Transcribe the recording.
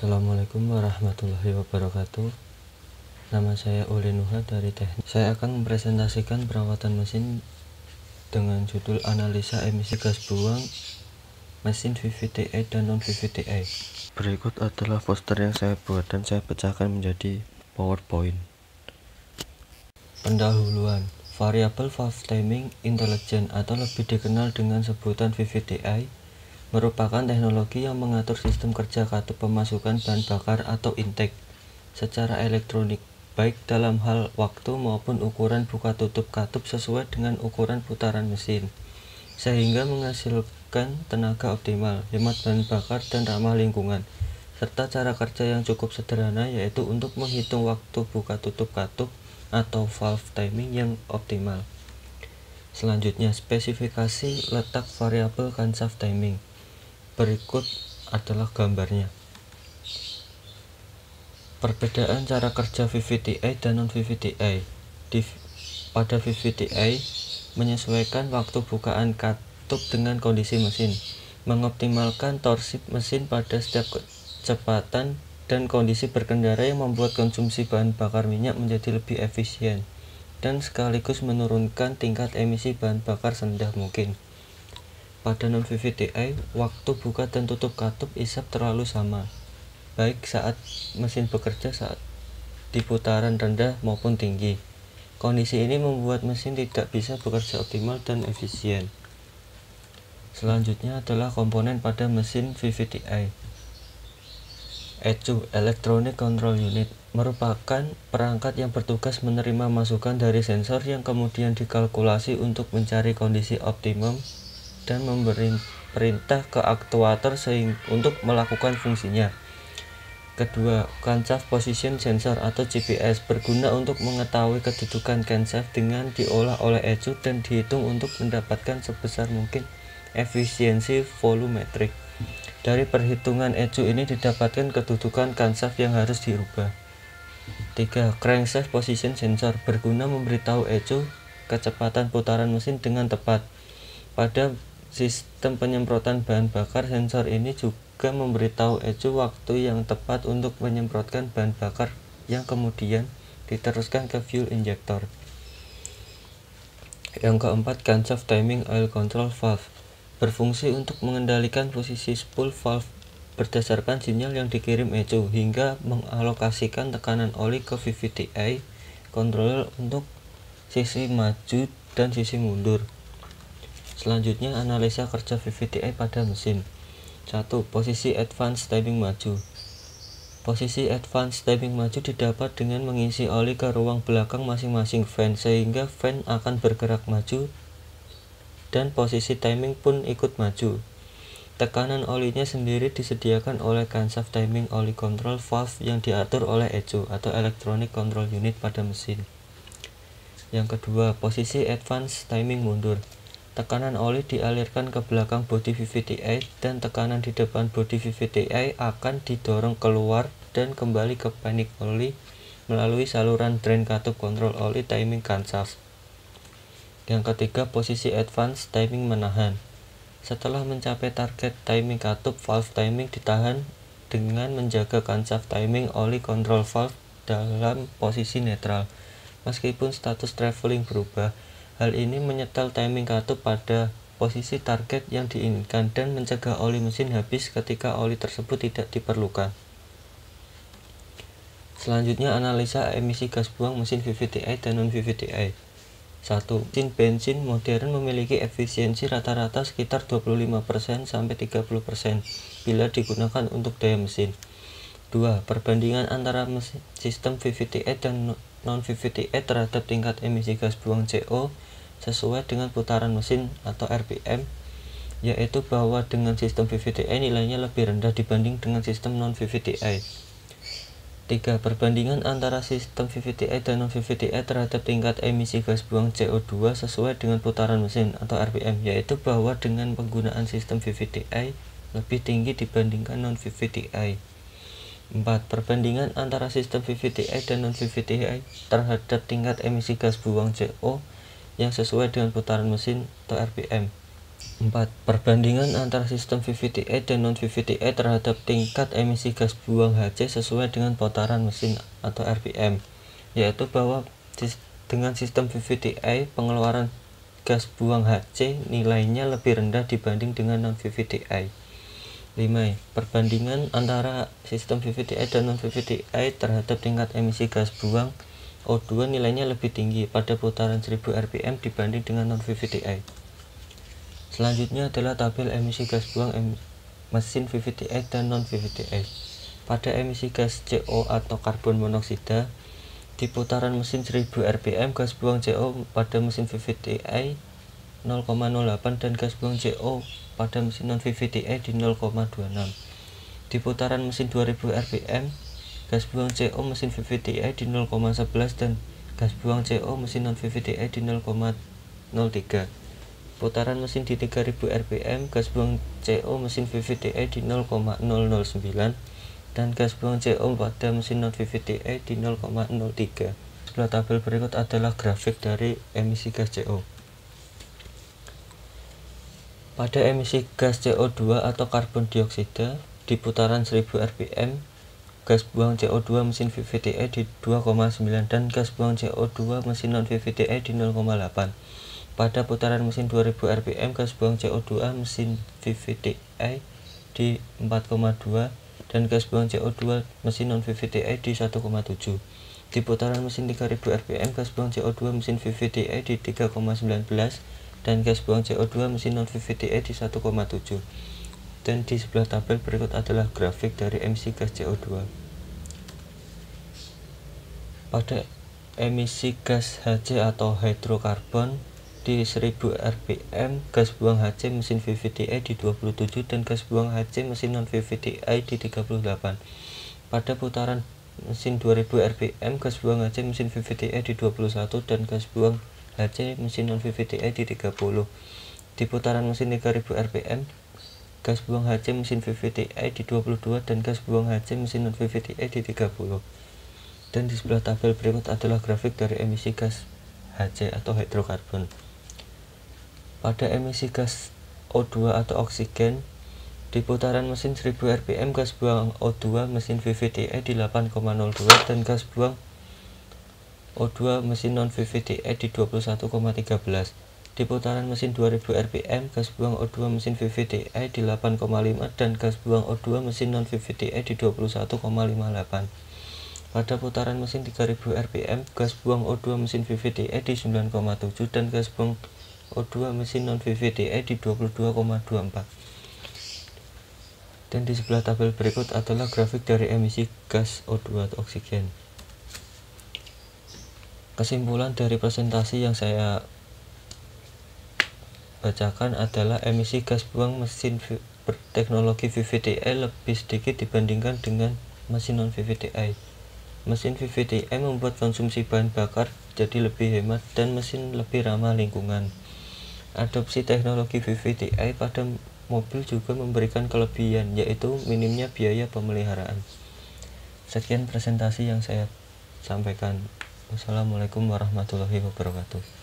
Assalamualaikum warahmatullahi wabarakatuh. Nama saya Uli Nuha dari Teknik. Saya akan mempresentasikan perawatan mesin dengan judul analisa emisi gas buang mesin VVT-e dan non-VVT-e. Berikut adalah poster yang saya buat dan saya pecahkan menjadi PowerPoint. Pendahuluan. Variable Valve Timing Intelligence atau lebih dikenal dengan sebutan VVT-i merupakan teknologi yang mengatur sistem kerja katup pemasukan bahan bakar atau intake secara elektronik, baik dalam hal waktu maupun ukuran buka tutup katup sesuai dengan ukuran putaran mesin, sehingga menghasilkan tenaga optimal, hemat bahan bakar, dan ramah lingkungan, serta cara kerja yang cukup sederhana, yaitu untuk menghitung waktu buka tutup katup atau valve timing yang optimal. Selanjutnya, spesifikasi letak variabel Kansaf timing. Berikut adalah gambarnya. Perbedaan cara kerja VVT-i dan non-VVT-i. Pada VVT-i, menyesuaikan waktu bukaan katup dengan kondisi mesin, mengoptimalkan torsi mesin pada setiap kecepatan dan kondisi berkendara yang membuat konsumsi bahan bakar minyak menjadi lebih efisien, dan sekaligus menurunkan tingkat emisi bahan bakar serendah mungkin. Pada non-VVT-i, waktu buka dan tutup katup isap terlalu sama, baik saat mesin bekerja saat di putaran rendah maupun tinggi. Kondisi ini membuat mesin tidak bisa bekerja optimal dan efisien. Selanjutnya adalah komponen pada mesin VVT-i. ECU, Electronic Control Unit, merupakan perangkat yang bertugas menerima masukan dari sensor yang kemudian dikalkulasi untuk mencari kondisi optimum dan memberi perintah ke aktuator untuk melakukan fungsinya. Kedua, Crankshaft Position Sensor atau GPS berguna untuk mengetahui kedudukan crankshaft dengan diolah oleh ECU dan dihitung untuk mendapatkan sebesar mungkin efisiensi volumetrik. Dari perhitungan ECU ini didapatkan kedudukan crankshaft yang harus dirubah. 3. Crankshaft Position Sensor berguna memberitahu ECU kecepatan putaran mesin dengan tepat. Pada sistem penyemprotan bahan bakar, sensor ini juga memberitahu ECU waktu yang tepat untuk menyemprotkan bahan bakar yang kemudian diteruskan ke fuel injector. Yang keempat, Crankshaft Timing Oil Control Valve berfungsi untuk mengendalikan posisi spool valve berdasarkan sinyal yang dikirim ECU hingga mengalokasikan tekanan oli ke VVT-i controller untuk sisi maju dan sisi mundur. Selanjutnya, analisa kerja VVT-i pada mesin. 1. Posisi advance timing maju. Posisi advance timing maju didapat dengan mengisi oli ke ruang belakang masing-masing fan, sehingga fan akan bergerak maju dan posisi timing pun ikut maju. Tekanan olinya sendiri disediakan oleh Crankshaft Timing Oil Control Valve yang diatur oleh ECU atau Electronic Control Unit pada mesin. Yang kedua, posisi advance timing mundur. Tekanan oli dialirkan ke belakang bodi VVT-i dan tekanan di depan bodi VVT-i akan didorong keluar dan kembali ke panic oli melalui saluran drain katup kontrol oli timing crankshaft. Yang ketiga, posisi advance timing menahan. Setelah mencapai target timing katup, valve timing ditahan dengan menjaga crankshaft timing oli control valve dalam posisi netral. Meskipun status traveling berubah, hal ini menyetel timing katup pada posisi target yang diinginkan dan mencegah oli mesin habis ketika oli tersebut tidak diperlukan. Selanjutnya, analisa emisi gas buang mesin VVT-i dan non-VVT-i. 1. Mesin bensin modern memiliki efisiensi rata-rata sekitar 25% sampai 30% bila digunakan untuk daya mesin. 2. Perbandingan antara sistem VVT-i dan non-VVT-i terhadap tingkat emisi gas buang CO sesuai dengan putaran mesin atau RPM, yaitu bahwa dengan sistem VVT-i nilainya lebih rendah dibanding dengan sistem non-VVT-i. 3. Perbandingan antara sistem VVT-i dan non-VVT-i terhadap tingkat emisi gas buang CO2 sesuai dengan putaran mesin atau RPM, yaitu bahwa dengan penggunaan sistem VVT-i lebih tinggi dibandingkan non-VVT-i. 4. Perbandingan antara sistem VVT-i dan non-VVT-i terhadap tingkat emisi gas buang CO yang sesuai dengan putaran mesin atau RPM, 4. Perbandingan antara sistem VVTi dan non-VVTi terhadap tingkat emisi gas buang Hc sesuai dengan putaran mesin atau RPM, yaitu bahwa dengan sistem VVTi pengeluaran gas buang Hc nilainya lebih rendah dibanding dengan non-VVTi. 5. Perbandingan antara sistem VVTi dan non-VVTi terhadap tingkat emisi gas buang O2 nilainya lebih tinggi pada putaran 1000 rpm dibanding dengan non-VVTi. Selanjutnya adalah tabel emisi gas buang mesin VVTi dan non-VVTi. Pada emisi gas CO atau karbon monoksida, di putaran mesin 1000 rpm gas buang CO pada mesin VVTi 0,08 dan gas buang CO pada mesin non-VVTi di 0,26. Di putaran mesin 2000 rpm gas buang CO mesin VVTi di 0,11 dan gas buang CO mesin non-VVTi di 0,03. Putaran mesin di 3000 rpm gas buang CO mesin VVTi di 0,009 dan gas buang CO pada mesin non VVTi di 0,03. Sebelah tabel berikut adalah grafik dari emisi gas CO. Pada emisi gas CO2 atau karbon dioksida di putaran 1000 rpm gas buang CO2 mesin VVTi di 2,9 dan gas buang CO2 mesin non VVTi di 0,8. Pada putaran mesin 2000 rpm gas buang CO2 mesin VVTi di 4,2 dan gas buang CO2 mesin non VVTi di 1,7. Di putaran mesin 3000 rpm gas buang CO2 mesin VVTi di 3,19 dan gas buang CO2 mesin non VVTi di 1,7. Dan di sebelah tabel berikut adalah grafik dari emisi gas CO2. Pada emisi gas Hc atau hidrokarbon di 1000 rpm gas buang Hc mesin VVTi di 27 dan gas buang Hc mesin non VVTi di 38. Pada putaran mesin 2000 rpm gas buang Hc mesin VVTi di 21 dan gas buang Hc mesin non VVTi di 30. Di putaran mesin 3000 rpm gas buang Hc mesin VVTi di 22 dan gas buang Hc mesin non VVTi di 30. Dan di sebelah tabel berikut adalah grafik dari emisi gas Hc atau hidrokarbon. Pada emisi gas O2 atau oksigen di putaran mesin 1000 rpm gas buang O2 mesin VVTi di 8,02 dan gas buang O2 mesin non VVTi di 21,13. Di putaran mesin 2000 rpm gas buang O2 mesin VVTi di 8,5 dan gas buang O2 mesin non VVTi di 21,58. Pada putaran mesin 3000 rpm gas buang O2 mesin VVTi di 9,7 dan gas buang O2 mesin non VVTi di 22,24. Dan di sebelah tabel berikut adalah grafik dari emisi gas O2 atau oksigen. Kesimpulan dari presentasi yang saya bacakan adalah emisi gas buang mesin berteknologi VVTi lebih sedikit dibandingkan dengan mesin non VVTi. Mesin VVTi membuat konsumsi bahan bakar jadi lebih hemat dan mesin lebih ramah lingkungan. Adopsi teknologi VVTi pada mobil juga memberikan kelebihan, yaitu minimnya biaya pemeliharaan. Sekian presentasi yang saya sampaikan. Wassalamualaikum warahmatullahi wabarakatuh.